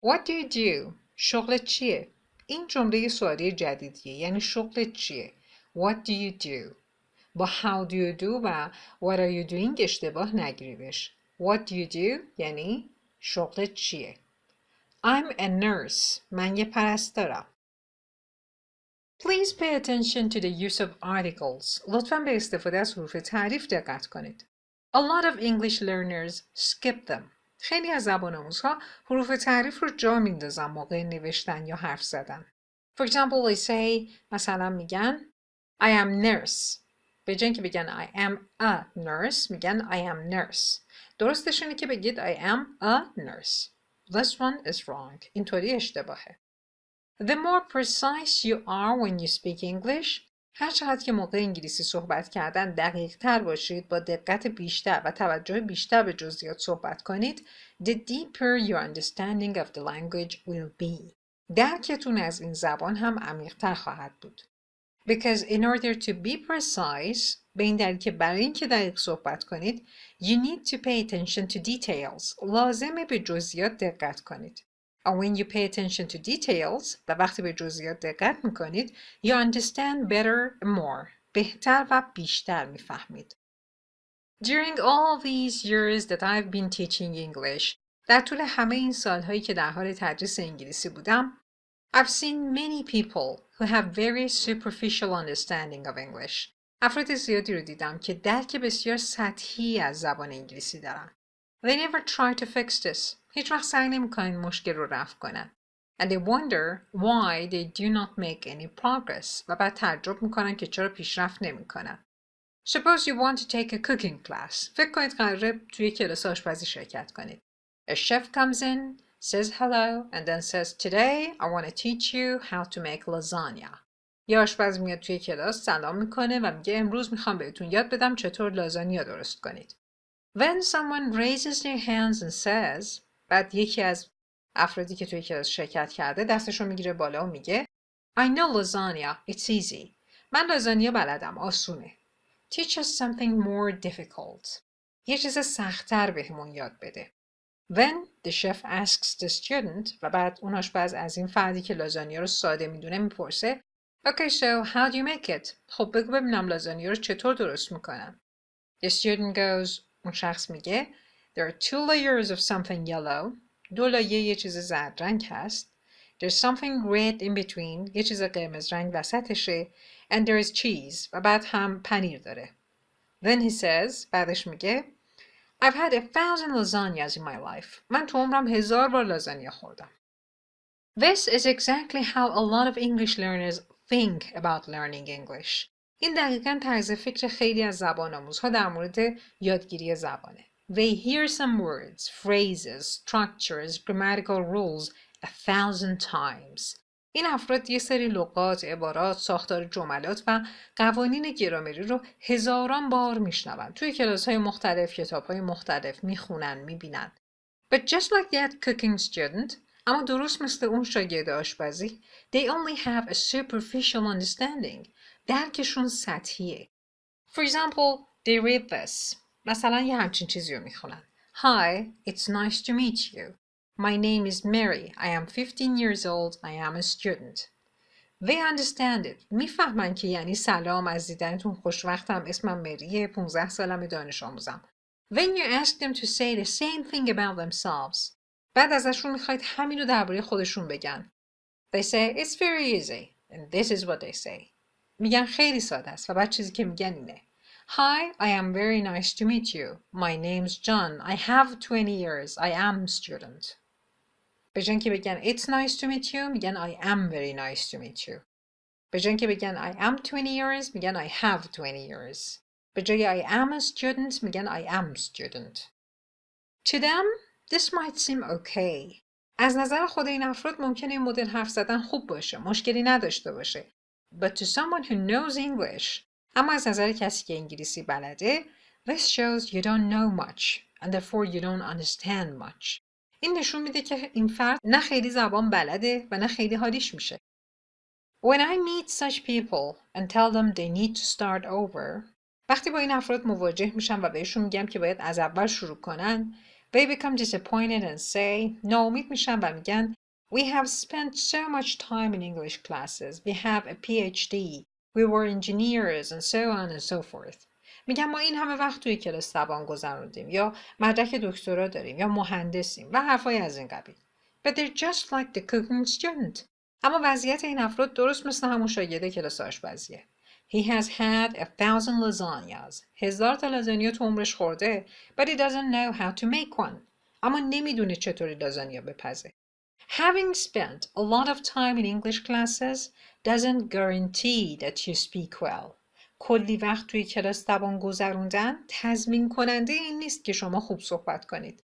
What do you do? شغلت چیه؟ این جمله سوالی جدیدیه، یعنی شغلت چیه؟ What do you do? با how do you do و what are you doing اشتباه نگیریدش. What do you do یعنی شغلت چیه؟ I'm a nurse. من یه پرستارم. Please pay attention to the use of articles. لطفاً به استفاده از حروف تعریف دقت کنید. A lot of English learners skip them. خیلی از زبان آموزها حروف تعریف رو جا میندازن موقع نوشتن یا حرف زدن. For example, they say مثلا میگن I am nurse. به جای اینکه بگن I am a nurse میگن I am nurse. درستش اینه که بگید I am a nurse. This one is wrong. اینطوری اشتباهه. The more precise you are when you speak English, هر چقدر که موقع انگلیسی صحبت کردن دقیق تر باشید، با دقت بیشتر و توجه بیشتر به جزئیات صحبت کنید, the deeper your understanding of the language will be. درکتون از این زبان هم عمیق‌تر خواهد بود. Because in order to be precise, به این دلیل که برای اینکه دقیق صحبت کنید, you need to pay attention to details. لازمه به جزئیات دقت کنید. And when you pay attention to details, و وقتی به جزئیات دقت میکنید, you understand better and more. بهتر و بیشتر میفهمید. During all these years that I've been teaching English, در طول همه این سالهایی که در حال تدریس انگلیسی بودم, I've seen many people who have very superficial understanding of English. افراد زیادی رو دیدم که درک بسیار سطحی از زبان انگلیسی دارن. They never try to fix this. هیچ وقت سعی نمی‌کنن مشکل رو رفع کنن. And they wonder why they do not make any progress. و بعد تعجب می‌کنن که چرا پیشرفت نمی‌کنن. Suppose you want to take a cooking class. فکر کنید قراره توی کلاس آشپزی شرکت کنید. A chef comes in, says hello, and then says, today I want to teach you how to make lasagna. یه آشپز میاد توی کلاس سلام میکنه و میگه امروز میخوام بهتون یاد بدم چطور لازانیا درست کنید. Then someone raises their hands and says, بعد یکی از افرادی که توی کلاس شرکت کرده دستشو میگیره بالا و میگه I know lasagna, it's easy. من لازانیا بلدم، آسونه. Teach us something more difficult. یه چیز سخت‌تر بهمون یاد بده. Then the chef asks the student و بعد اون آشپز از این فردی که لازانیا رو ساده میدونه میپرسه Okay, so how do you make it? خب بگو ببینم لازانیا رو چطور درست میکنن. The student goes, اون شخص میگه There are 2 layers of something yellow. 2 لایه یه چیز زرد رنگ هست. There's something red in between. یه چیز قرمز رنگ وسطشه. And there is cheese. و بعد هم پنیر داره. Then he says, بعدش میگه I've had 1,000 lasagnas in my life. من تو عمرم 1000 بار لازانیا خوردم. This is exactly how a lot of English learners think about learning English. این دقیقاً طرز فکر خیلی از زبان آموزها در مورد یادگیری زبانه. They hear some words, phrases, structures, grammatical rules 1,000 times. این افراد یه سری لغات، عبارات، ساختار جملات و قوانین گرامری رو هزاران بار میشنون. توی کلاس‌های مختلف، کتاب‌های مختلف میخونن، میبینن. But just like that cooking student, اما درست مثل اون شاگرد آشپزی, they only have a superficial understanding. درکشون سطحیه. For example, they read this. مثلا یه همچین چیزی رو میخونن. Hi, it's nice to meet you. My name is Mary. I am 15 years old. I am a student. They understand it. میفهمن که یعنی سلام، از دیدنتون خوشوقتم، اسمم مریه، 15 سالم، دانش آموزم. Then you ask them to say the same thing about themselves. بعد ازشون میخواید همین رو درباره خودشون بگن. They say it's very easy. And this is what they say. میگن خیلی ساده است و بعد چیزی که میگن اینه. Hi, I am very nice to meet you. My name's John. I have 20 years. I am a student. به جای اینکه بگن it's nice to meet you میگن I am very nice to meet you. به جای اینکه بگن I am 20 years میگن I have 20 years. به جای I am a student میگن I am a student. To them, this might seem okay. از نظر خود این افراد ممکنه این مدل حرف زدن خوب باشه، مشکلی نداشته باشه. But to someone who knows English, اما از نظر کسی که انگلیسی بلده, this shows you don't know much and therefore you don't understand much. این نشون میده که این فرد نه خیلی زبان بلده و نه خیلی حالیش میشه. When I meet such people and tell them they need to start over, وقتی با این افراد مواجه میشم و بهشون میگم که باید از اول شروع کنن, They become disappointed and say ناامید میشن و میگن We have spent so much time in English classes. We have a PhD. We were engineers and so on and so forth. میگن ما این همه وقت توی کلاس زبان گذروندیم یا مدرک دکترا داریم یا مهندسیم و حرفای از این قبیل. But they're just like the cooking student. اما وضعیت این افراد درست مثل همون شاگرد کلاس آشپزیه. He has had 1,000 lasagnas. 1000 تا لازانیا تو عمرش خورده. But he doesn't know how to make one. اما نمیدونه چطوری لازانیا بپزه. Having spent a lot of time in English classes doesn't guarantee that you speak well. کلی وقت توی کلاس زبان گذروندن تضمین کننده این نیست که شما خوب صحبت کنید.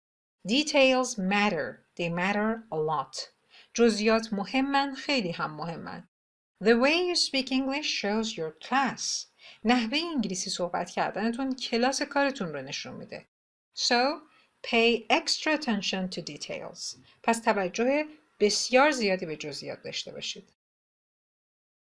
Details matter. They matter a lot. جزئیات مهمن، خیلی هم مهمن. The way you speak English shows your class. نحوه انگلیسی صحبت کردنتون کلاس کارتون رو نشون میده. So, pay extra attention to details. پس توجه بسیار زیادی به جزئیات داشته باشید.